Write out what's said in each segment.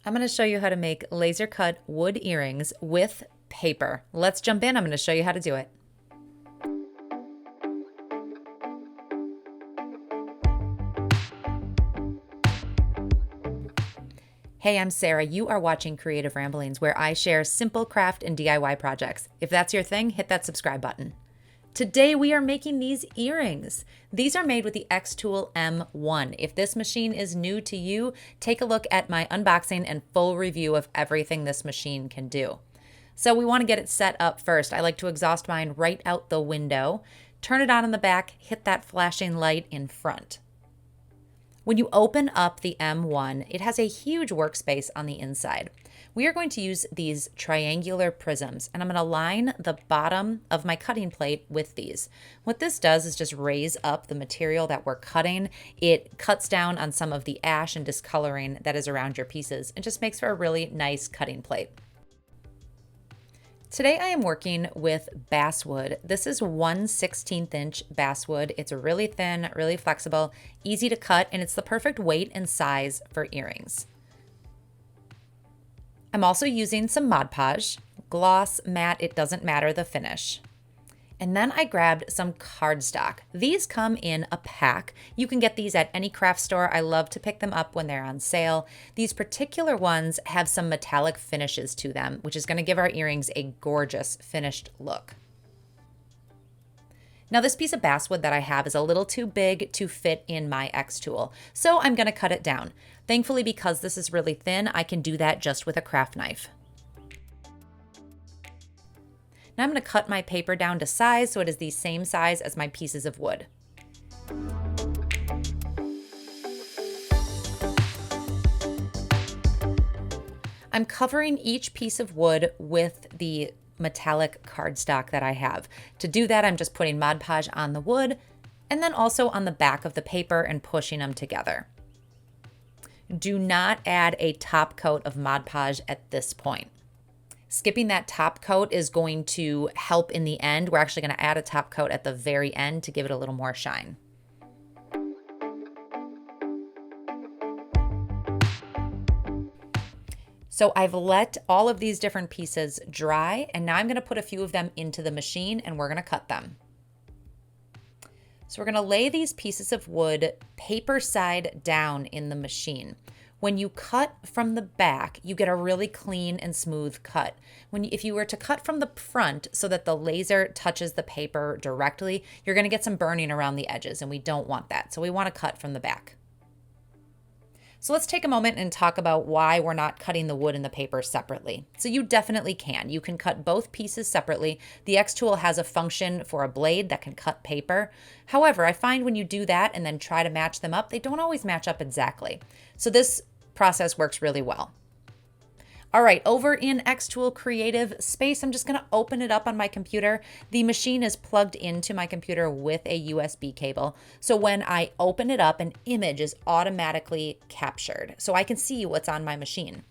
I'm going to show you how to make laser cut wood earrings with paper. Let's jump in. I'm going to show you how to do it. Hey, I'm Sarah. You are watching Creative Ramblings, where I share simple craft and DIY projects. If that's your thing, hit that subscribe button. Today we are making these earrings. These are made with the xTool M1. If this machine is new to you, take a look at my unboxing and full review of everything this machine can do. So we want to get it set up first. I like to exhaust mine right out the window, turn it on in the back, hit that flashing light in front. When you open up the M1, it has a huge workspace on the inside. We are going to use these triangular prisms, and I'm going to line the bottom of my cutting plate with these. What this does is just raise up the material that we're cutting. It cuts down on some of the ash and discoloring that is around your pieces and just makes for a really nice cutting plate. Today I am working with basswood. This is 1/16 inch basswood. It's really thin, really flexible, easy to cut, and it's the perfect weight and size for earrings. I'm also using some Mod Podge, gloss, matte, it doesn't matter the finish. And then I grabbed some cardstock. These come in a pack. You can get these at any craft store. I love to pick them up when they're on sale. These particular ones have some metallic finishes to them, which is going to give our earrings a gorgeous finished look. Now this piece of basswood that I have is a little too big to fit in my xTool, so I'm going to cut it down. Thankfully, because this is really thin, I can do that just with a craft knife. Now I'm going to cut my paper down to size so it is the same size as my pieces of wood. I'm covering each piece of wood with the metallic cardstock that I have. To do that, I'm just putting Mod Podge on the wood and then also on the back of the paper and pushing them together. Do not add a top coat of Mod Podge at this point. Skipping that top coat is going to help in the end. We're actually going to add a top coat at the very end to give it a little more shine. So I've let all of these different pieces dry, and now I'm going to put a few of them into the machine and we're going to cut them. So we're going to lay these pieces of wood paper side down in the machine. When you cut from the back, you get a really clean and smooth cut. If you were to cut from the front so that the laser touches the paper directly, you're going to get some burning around the edges, and we don't want that. So we want to cut from the back. So let's take a moment and talk about why we're not cutting the wood and the paper separately. So you definitely can. You can cut both pieces separately. The xTool has a function for a blade that can cut paper. However, I find when you do that and then try to match them up, they don't always match up exactly. So this process works really well. All right, over in xTool Creative Space, I'm just going to open it up on my computer. The machine is plugged into my computer with a USB cable. So when I open it up, an image is automatically captured. So I can see what's on my machine.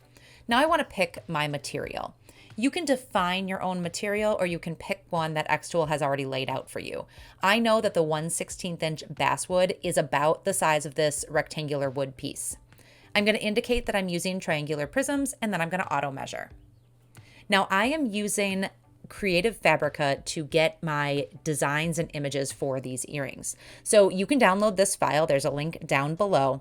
Now I want to pick my material. You can define your own material, or you can pick one that xTool has already laid out for you. I know that the 1/16 inch basswood is about the size of this rectangular wood piece. I'm going to indicate that I'm using triangular prisms, and then I'm going to auto measure. Now I am using Creative Fabrica to get my designs and images for these earrings. So you can download this file. There's a link down below.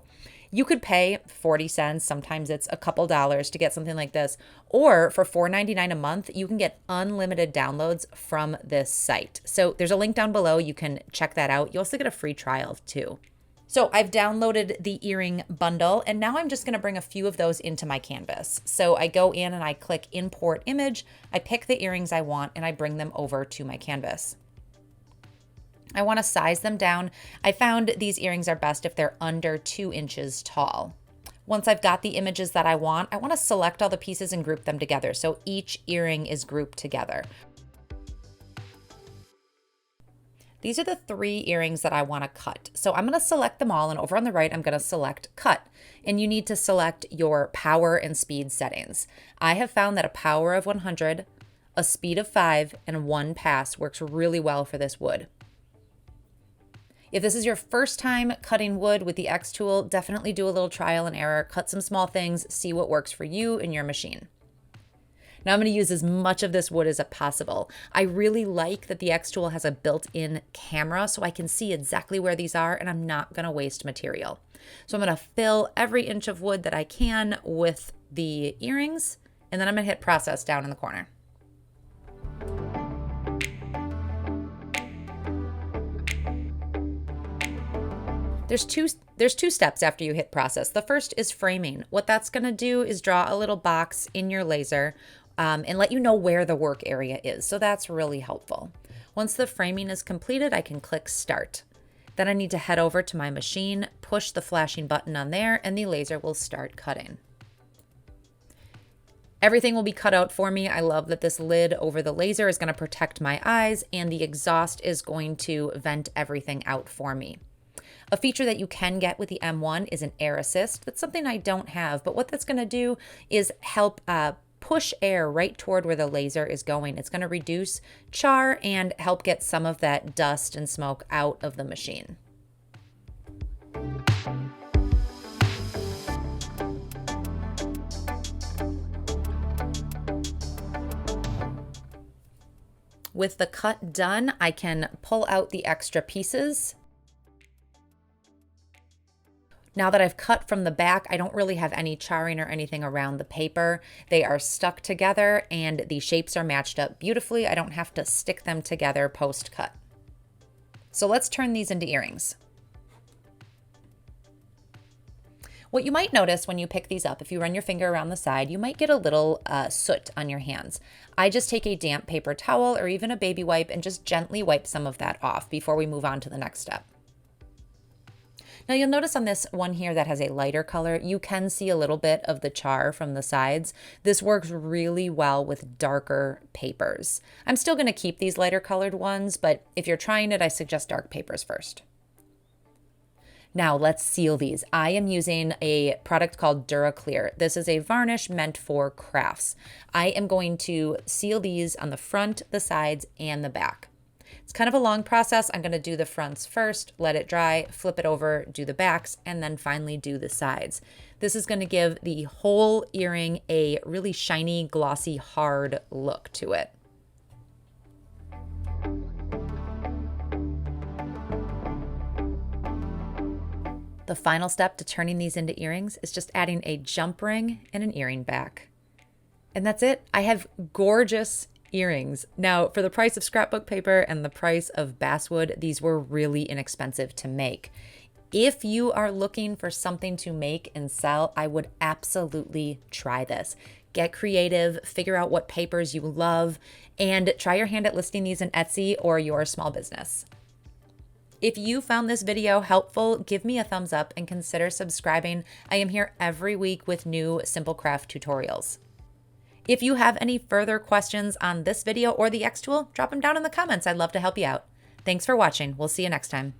You could pay 40 cents, sometimes it's a couple dollars to get something like this, or for $4.99 a month, you can get unlimited downloads from this site. So there's a link down below. You can check that out. You also get a free trial too. So I've downloaded the earring bundle, and now I'm just going to bring a few of those into my canvas. So I go in and I click import image, I pick the earrings I want, and I bring them over to my canvas. I want to size them down. I found these earrings are best if they're under 2 inches tall. Once I've got the images that I want to select all the pieces and group them together. So each earring is grouped together. These are the 3 earrings that I want to cut. So I'm going to select them all, and over on the right, I'm going to select cut. And you need to select your power and speed settings. I have found that a power of 100, a speed of 5, and 1 pass works really well for this wood. If this is your first time cutting wood with the xTool, definitely do a little trial and error, cut some small things, see what works for you and your machine. Now I'm going to use as much of this wood as possible. I really like that the xTool has a built-in camera so I can see exactly where these are and I'm not going to waste material. So I'm going to fill every inch of wood that I can with the earrings, and then I'm going to hit process down in the corner. There's two steps after you hit process. The first is framing. What that's going to do is draw a little box in your laser and let you know where the work area is. So that's really helpful. Once the framing is completed, I can click start. Then I need to head over to my machine, push the flashing button on there, and the laser will start cutting. Everything will be cut out for me. I love that this lid over the laser is going to protect my eyes, and the exhaust is going to vent everything out for me. A feature that you can get with the M1 is an air assist. That's something I don't have, but what that's going to do is help push air right toward where the laser is going. It's going to reduce char and help get some of that dust and smoke out of the machine. With the cut done, I can pull out the extra pieces. Now that I've cut from the back, I don't really have any charring or anything around the paper. They are stuck together and the shapes are matched up beautifully. I don't have to stick them together post-cut. So let's turn these into earrings. What you might notice when you pick these up, if you run your finger around the side, you might get a little soot on your hands. I just take a damp paper towel or even a baby wipe and just gently wipe some of that off before we move on to the next step. Now you'll notice on this one here that has a lighter color, you can see a little bit of the char from the sides. This works really well with darker papers. I'm still going to keep these lighter colored ones, but if you're trying it, I suggest dark papers first. Now let's seal these. I am using a product called DuraClear. This is a varnish meant for crafts. I am going to seal these on the front, the sides, and the back. It's kind of a long process. I'm going to do the fronts first, let it dry, flip it over, do the backs, and then finally do the sides. This is going to give the whole earring a really shiny, glossy, hard look to it. The final step to turning these into earrings is just adding a jump ring and an earring back. And that's it. I have gorgeous earrings. Now, for the price of scrapbook paper and the price of basswood, these were really inexpensive to make. If you are looking for something to make and sell, I would absolutely try this. Get creative, figure out what papers you love, and try your hand at listing these in Etsy or your small business. If you found this video helpful, give me a thumbs up and consider subscribing. I am here every week with new simple craft tutorials. If you have any further questions on this video or the xTool, drop them down in the comments. I'd love to help you out. Thanks for watching. We'll see you next time.